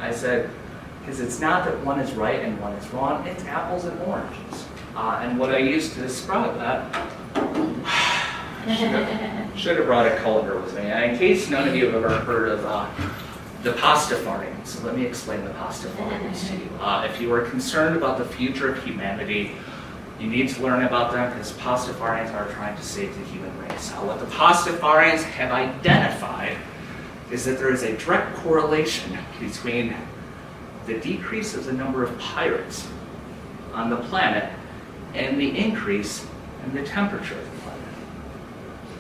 I said, because it's not that one is right and one is wrong, it's apples and oranges. And what I used to describe that, should have brought a colander with me. And in case none of you have ever heard of the Pastafarians, so let me explain the Pastafarians to you. If you are concerned about the future of humanity, you need to learn about them because Pastafarians are trying to save the human race. What the Pastafarians have identified is that there is a direct correlation between the decrease of the number of pirates on the planet and the increase in the temperature of the planet.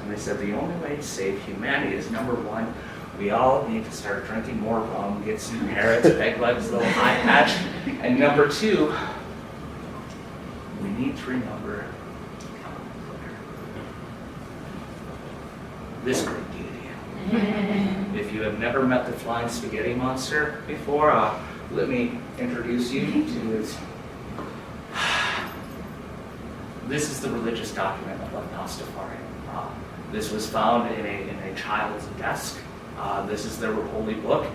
And they said the only way to save humanity is, number one, we all need to start drinking more rum, get some parrots, peg legs, little eye patch. And number two, we need to remember this great deity. If you have never met the flying spaghetti monster before, let me introduce you to his. This is the religious document of Pastafari. This was found in a child's desk. This is their holy book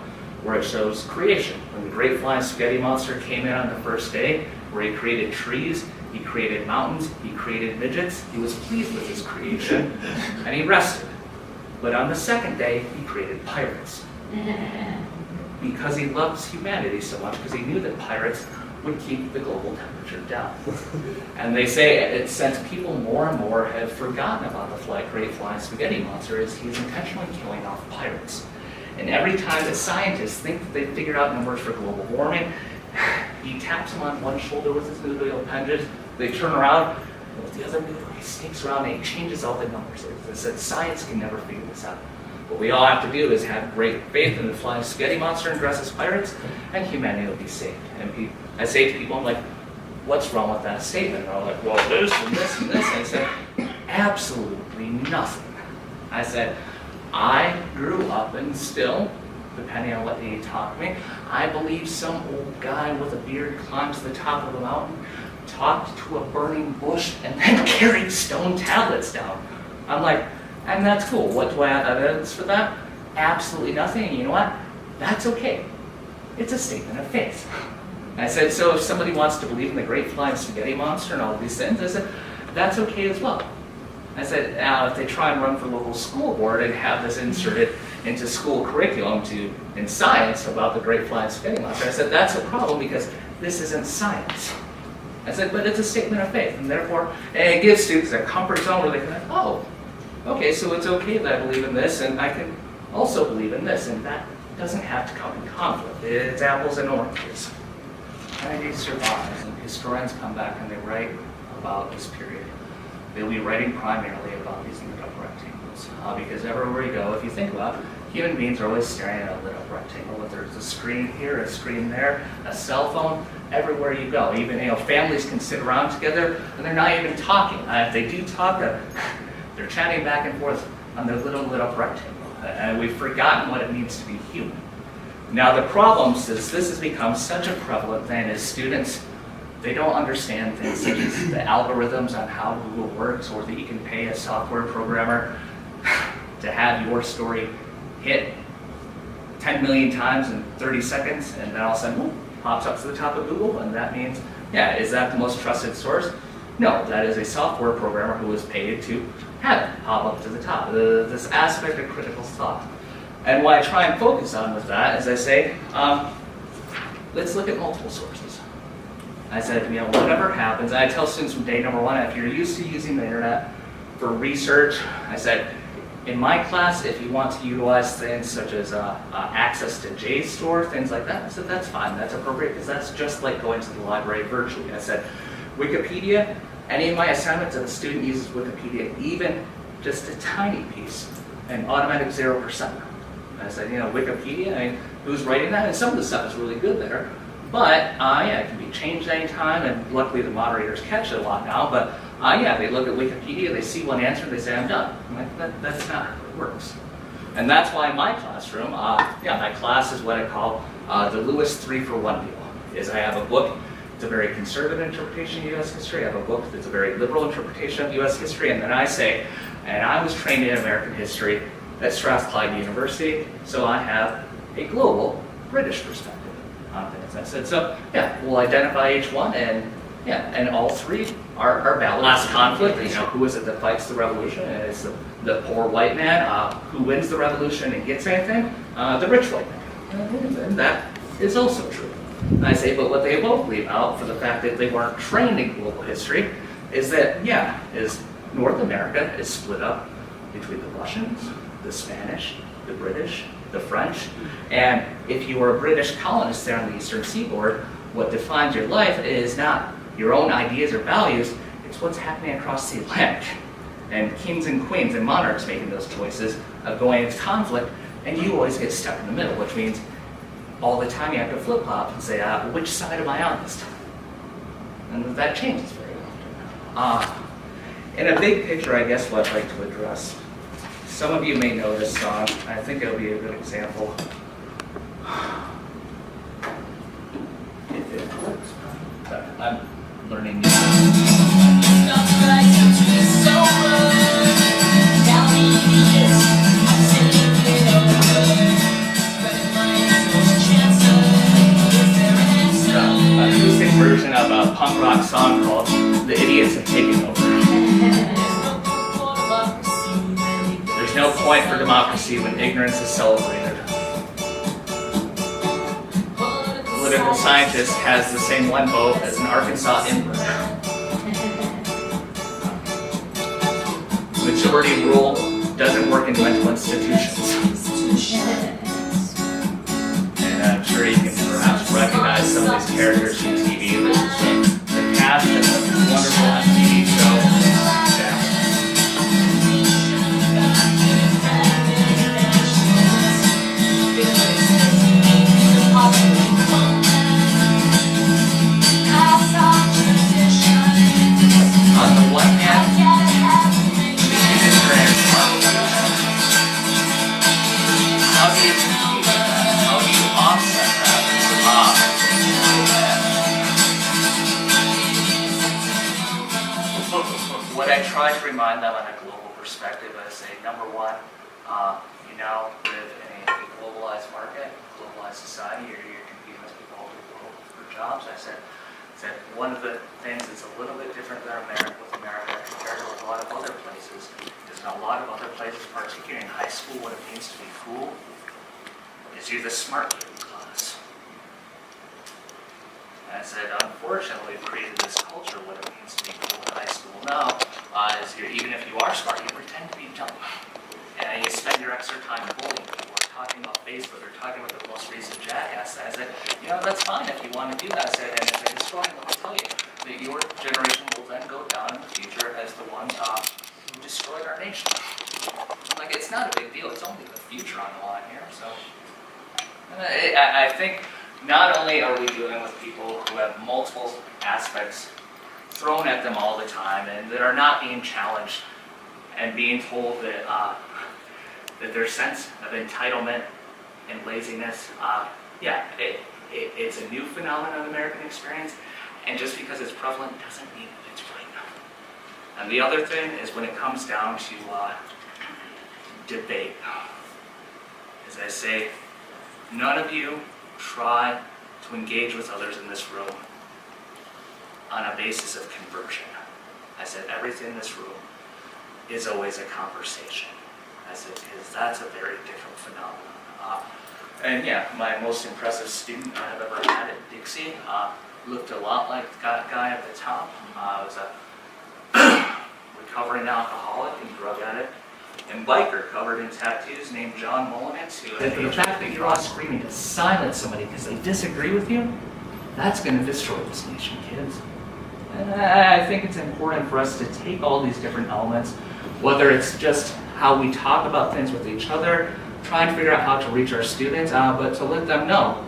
where it shows creation. When the great flying spaghetti monster came in on the first day, where he created trees, he created mountains, he created midgets, he was pleased with his creation, and he rested. But on the second day, he created pirates. Because he loves humanity so much, because he knew that pirates would keep the global temperature down. And they say, since people more and more have forgotten about the great flying spaghetti monster, is he's intentionally killing off pirates. And every time that scientists think that they've figured out numbers for global warming, he taps them on one shoulder with his noodle appendage, they turn around, and with the other noodle, he sneaks around and he changes all the numbers. They said science can never figure this out. What we all have to do is have great faith in the flying spaghetti monster and dress as pirates, and humanity will be saved. And I say to people, I'm like, what's wrong with that statement? And they're like, well, this and this and this. And I said, absolutely nothing. I said, I grew up and still, depending on what you taught me, I believe some old guy with a beard climbed to the top of the mountain, talked to a burning bush, and then carried stone tablets down. I'm like, and that's cool. What do I have evidence for that? Absolutely nothing. And you know what? That's okay. It's a statement of faith. And I said, so if somebody wants to believe in the great flying spaghetti monster and all of these things, I said, that's okay as well. I said, now if they try and run for local school board and have this inserted into school curriculum in science about the great flying spaghetti monster, I said, that's a problem because this isn't science. I said, but it's a statement of faith, and therefore, it gives students a comfort zone where they can, oh, okay, so it's okay that I believe in this, and I can also believe in this, and that doesn't have to come in conflict. It's apples and oranges. And it survives, and historians come back and they write about this period. They'll be writing primarily about these lit up rectangles, because everywhere you go, if you think about it, human beings are always staring at a lit up rectangle. Whether there's a screen here, a screen there, a cell phone, everywhere you go. Even families can sit around together and they're not even talking. If they do talk, they're chatting back and forth on their little lit up rectangle. And we've forgotten what it means to be human. Now the problem is this has become such a prevalent thing as students, they don't understand things such as the algorithms on how Google works, or that you can pay a software programmer to have your story hit 10 million times in 30 seconds, and then all of a sudden, pops up to the top of Google, and that means, yeah, is that the most trusted source? No, that is a software programmer who was paid to have it pop up to the top. This aspect of critical thought. And what I try and focus on with that is I say, let's look at multiple sources. I said, whatever happens, I tell students from day number one, if you're used to using the internet for research, I said, in my class, if you want to utilize things such as access to JSTOR, things like that, I said, that's fine, that's appropriate, because that's just like going to the library virtually. I said, Wikipedia, any of my assignments, if a student uses Wikipedia, even just a tiny piece, an automatic 0%. I said, Wikipedia, who's writing that? And some of the stuff is really good there, but it can be changed anytime, and luckily the moderators catch it a lot now, but they look at Wikipedia, they see one answer, they say, I'm done. I'm like, that's not how it works. And that's why in my classroom, my class is what I call the Lewis 3-for-1 deal, is I have a book, it's a very conservative interpretation of U.S. history, I have a book that's a very liberal interpretation of U.S. history, and then I say, and I was trained in American history at Strathclyde University, so I have a global British perspective on things. I said, so yeah, we'll identify each one, and yeah, and all three are valid. Last conflict, who is it that fights the revolution? And it's the poor white man. Who wins the revolution and gets anything? The rich white man. And that is also true. And I say, but what they both leave out for the fact that they weren't trained in global history is that, is North America is split up between the Russians, the Spanish, the British, the French, and if you were a British colonist there on the eastern seaboard, what defines your life is not your own ideas or values, it's what's happening across the Atlantic. And kings and queens and monarchs making those choices of going into conflict, and you always get stuck in the middle, which means all the time you have to flip-flop and say, which side am I on this time? And that changes very often. In a big picture, I guess what I'd like to address, some of you may know this song. I think it'll be a good example. I'm learning new. Acoustic version of a punk rock song called "The Idiots Have Taken Over." There's no point for democracy when ignorance is celebrated. A political scientist has the same one vote as an Arkansas inbred. Majority rule doesn't work in mental institutions. And I'm sure you can perhaps recognize some of these characters from TV. The cast of a wonderful MTV show. On the one hand, how do you offset that? What I try to remind them on a global perspective, I say, number one, you now live in a globalized market, globalized society, you're competing with people all over the world for jobs. I said one of the things that's a little bit different than America compared to a lot of other places is in a lot of other places, particularly in high school, what it means to be cool is you're the smart kid in class. And I said, unfortunately, we've created this culture, what it means to be cool in high school now, is even if you are smart, you pretend to be dumb. And you spend your extra time bullying people, or talking about Facebook, or talking about the most recent jackass. And I said, that's fine if you want to do that. I said, and as a historian, let me tell you, that your generation will then go down in the future as the ones who destroyed our nation. Like, it's not a big deal, it's only the future on the line here. So, I think not only are we dealing with people who have multiple aspects thrown at them all the time and that are not being challenged and being told that that their sense of entitlement and laziness, it's a new phenomenon of American experience, and just because it's prevalent doesn't mean that it's right. And the other thing is when it comes down to debate, as I say, none of you try to engage with others in this room on a basis of conversion. I said everything in this room is always a conversation. I said, because that's a very different phenomenon. My most impressive student I've ever had at Dixie looked a lot like the guy at the top. Was a recovering alcoholic and drug addict and biker covered in tattoos named John Mullinix. The fact that you're all screaming to silence somebody because they disagree with you, that's going to destroy this nation, kids. And I think it's important for us to take all these different elements, whether it's just how we talk about things with each other, trying to figure out how to reach our students, but to let them know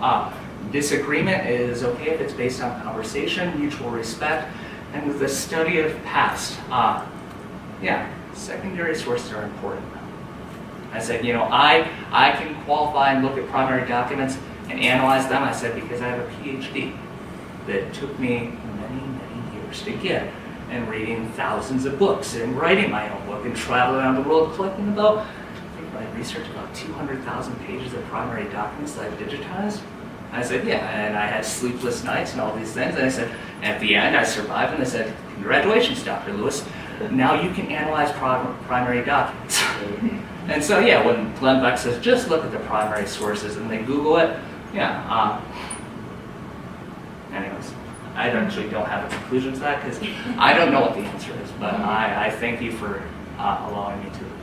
disagreement is okay if it's based on conversation, mutual respect, and with the study of past. Secondary sources are important. I said, I can qualify and look at primary documents and analyze them. I said, because I have a PhD that took me many, many years to get, and reading thousands of books and writing my own book and traveling around the world collecting about, I think my research about 200,000 pages of primary documents that I've digitized? And I said, yeah, and I had sleepless nights and all these things. And I said, at the end, I survived, and they said, congratulations, Dr. Lewis. Now you can analyze primary documents. And so, yeah, when Glenn Beck says, just look at the primary sources and then Google it, yeah. Anyways, I actually don't have a conclusion to that because I don't know what the answer is, but I thank you for allowing me to.